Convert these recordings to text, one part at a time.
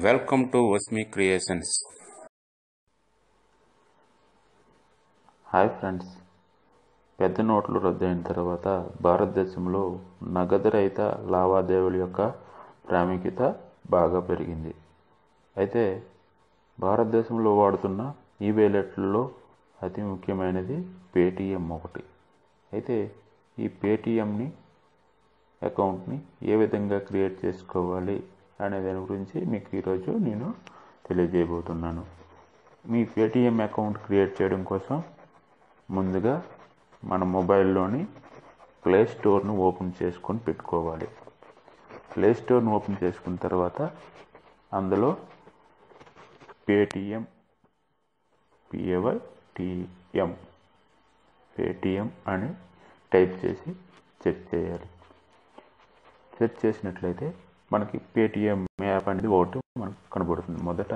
Welcome to Vasmi creations. Hi friends, పెద్ద నోట్లు రద్దయిన తర్వాత భారతదేశంలో నగదు రహిత లావాదేవీల యొక్క ప్రాముఖ్యత బాగా పెరిగింది. అయితే భారతదేశంలో వాడుతున్న ఈ వాలెట్లలో అతి ముఖ్యమైనది పేటీఎం ఒకటి. అయితే ఈ పేటీఎంని అకౌంట్ని ఏ విధంగా క్రియేట్ చేసుకోవాలి అనే దాని గురించి మీకు ఈరోజు నేను తెలియజేయబోతున్నాను. మీ పేటీఎం అకౌంట్ క్రియేట్ చేయడం కోసం ముందుగా మన మొబైల్లోని ప్లే స్టోర్ను ఓపెన్ చేసుకొని పెట్టుకోవాలి. ప్లే స్టోర్ను ఓపెన్ చేసుకున్న తర్వాత అందులో పేటీఎం పేటీఎం అని టైప్ చేసి చెక్ చేయాలి. సెర్చ్ చేసినట్లయితే మనకి పేటీఎం యాప్ అనేది ఒకటి మనకు కనబడుతుంది. మొదట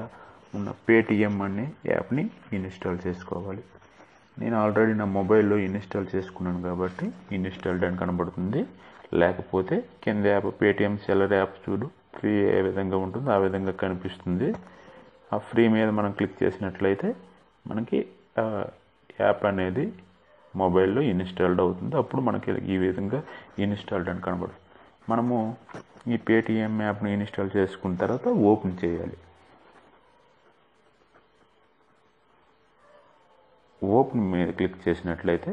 ఉన్న పేటీఎం అనే యాప్ని ఇన్స్టాల్ చేసుకోవాలి. నేను ఆల్రెడీ నా మొబైల్లో ఇన్స్టాల్ చేసుకున్నాను కాబట్టి ఇన్స్టాల్డ్ అని కనబడుతుంది. లేకపోతే కింద యాప్ పేటీఎం సెల్లర్ యాప్ చూడు, ఫ్రీ ఏ విధంగా ఉంటుందో ఆ విధంగా కనిపిస్తుంది. ఆ ఫ్రీ మీద మనం క్లిక్ చేసినట్లయితే మనకి యాప్ అనేది మొబైల్లో ఇన్స్టాల్డ్ అవుతుంది. అప్పుడు మనకి ఈ విధంగా ఇన్స్టాల్డ్ అని కనబడుతుంది. మనము ఈ పేటీఎం యాప్ని ఇన్స్టాల్ చేసుకున్న తర్వాత ఓపెన్ చేయాలి. ఓపెన్ మీద క్లిక్ చేసినట్లయితే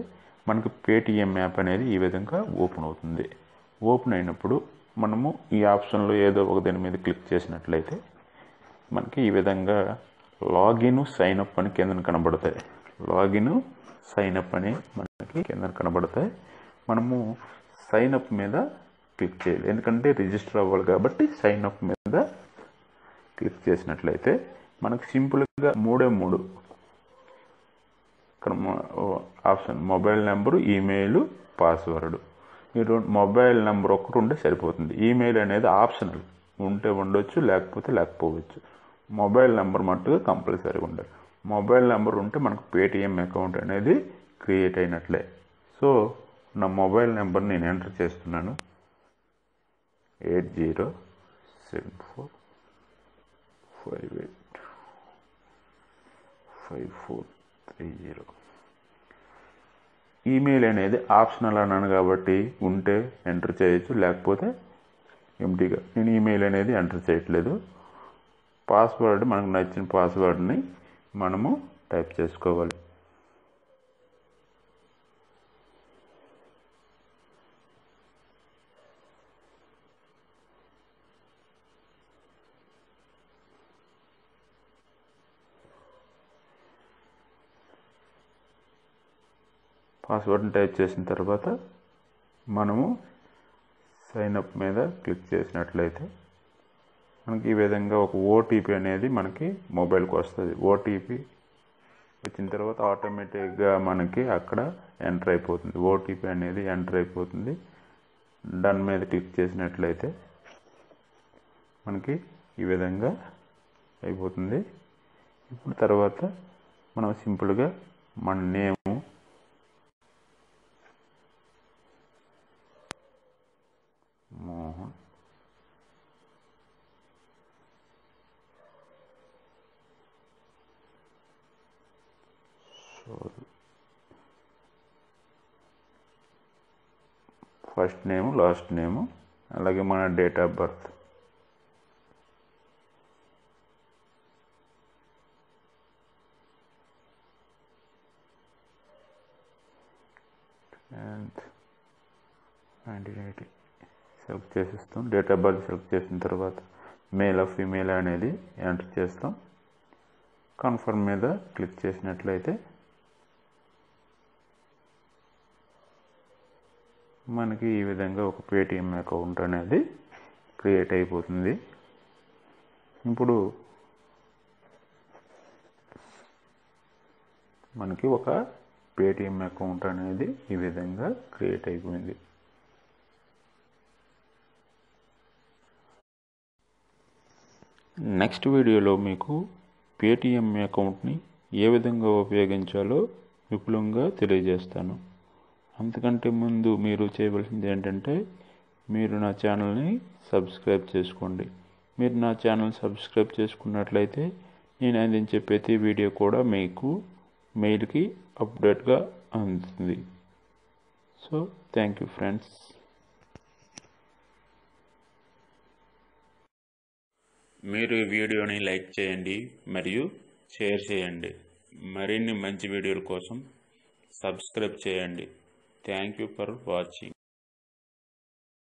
మనకి పేటీఎం యాప్ అనేది ఈ విధంగా ఓపెన్ అవుతుంది. ఓపెన్ అయినప్పుడు మనము ఈ ఆప్షన్లో ఏదో ఒక దాని మీద క్లిక్ చేసినట్లయితే మనకి ఈ విధంగా లాగిన్ సైన్అప్ అని కింద కనబడతాయి. లాగిన్ సైన్అప్ అని మనకి కింద కనబడతాయి. మనము సైన్అప్ మీద క్లిక్ చేయాలి, ఎందుకంటే రిజిస్టర్ అవ్వాలి కాబట్టి. సైన్అప్ మీద క్లిక్ చేసినట్లయితే మనకు సింపుల్గా మూడు ఇక్కడ option mobile number, email, password. ఈ మొబైల్ నెంబర్ ఒకటి ఉంటే సరిపోతుంది. ఈమెయిల్ అనేది ఆప్షనల్, ఉంటే ఉండొచ్చు లేకపోతే లేకపోవచ్చు. మొబైల్ నెంబర్ మట్టుగా కంపల్సరీగా ఉండాలి. మొబైల్ నెంబర్ ఉంటే మనకు పేటీఎం అకౌంట్ అనేది క్రియేట్ అయినట్లే. సో నా మొబైల్ నెంబర్ నేను ఎంటర్ చేస్తున్నాను. 8074585430. ఈమెయిల్ అనేది ఆప్షనల్ అన్నాను కాబట్టి ఉంటే ఎంటర్ చేయొచ్చు, లేకపోతే ఎంటీగా. నేను ఈమెయిల్ అనేది ఎంటర్ చేయట్లేదు. పాస్వర్డ్ మనకు నచ్చిన పాస్వర్డ్ని మనము టైప్ చేసుకోవాలి. పాస్వర్డ్ని టైప్ చేసిన తర్వాత మనము సైన్అప్ మీద క్లిక్ చేసినట్లయితే మనకి ఈ విధంగా ఒక ఓటీపీ అనేది మనకి మొబైల్కి వస్తుంది. ఓటీపీ వచ్చిన తర్వాత ఆటోమేటిక్గా మనకి అక్కడ ఎంటర్ అయిపోతుంది. ఓటీపీ అనేది ఎంటర్ అయిపోతుంది. డన్ మీద క్లిక్ చేసినట్లయితే మనకి ఈ విధంగా అయిపోతుంది. ఇప్పుడు తర్వాత మనం సింపుల్గా మన name, Mohan, first name, last name, అలాగే మన date of birth, and 1980 select చేసేస్తాం. డేట్ ఆఫ్ బర్త్ సెలెక్ట్ చేసిన తర్వాత మేల్ ఆఫ్ ఫీమేల్ అనేది ఎంటర్ చేస్తాం. కన్ఫర్మ్ మీద క్లిక్ చేసినట్లయితే మనకి ఈ విధంగా ఒక పేటీఎం అకౌంట్ అనేది క్రియేట్ అయిపోతుంది. ఇప్పుడు మనకి ఒక పేటీఎం అకౌంట్ అనేది ఈ విధంగా క్రియేట్ అయిపోయింది. నెక్స్ట్ వీడియోలో మీకు పేటీఎం అకౌంట్ని ఏ విధంగా ఉపయోగించాలో విపులంగా తెలియజేస్తాను. అంతకంటే ముందు మీరు చేయవలసింది ఏంటంటే మీరు నా ఛానల్ని సబ్స్క్రైబ్ చేసుకోండి. మీరు నా ఛానల్ సబ్స్క్రైబ్ చేసుకున్నట్లయితే నేను అందించే ప్రతి వీడియో కూడా మీకు మెయిల్కి అప్డేట్గా అందుతుంది. So thank you friends. మీరు ఈ వీడియోని లైక్ చేయండి మరియు షేర్ చేయండి. మరిన్ని మంచి వీడియోల కోసం సబ్స్క్రైబ్ చేయండి. Thank you for watching.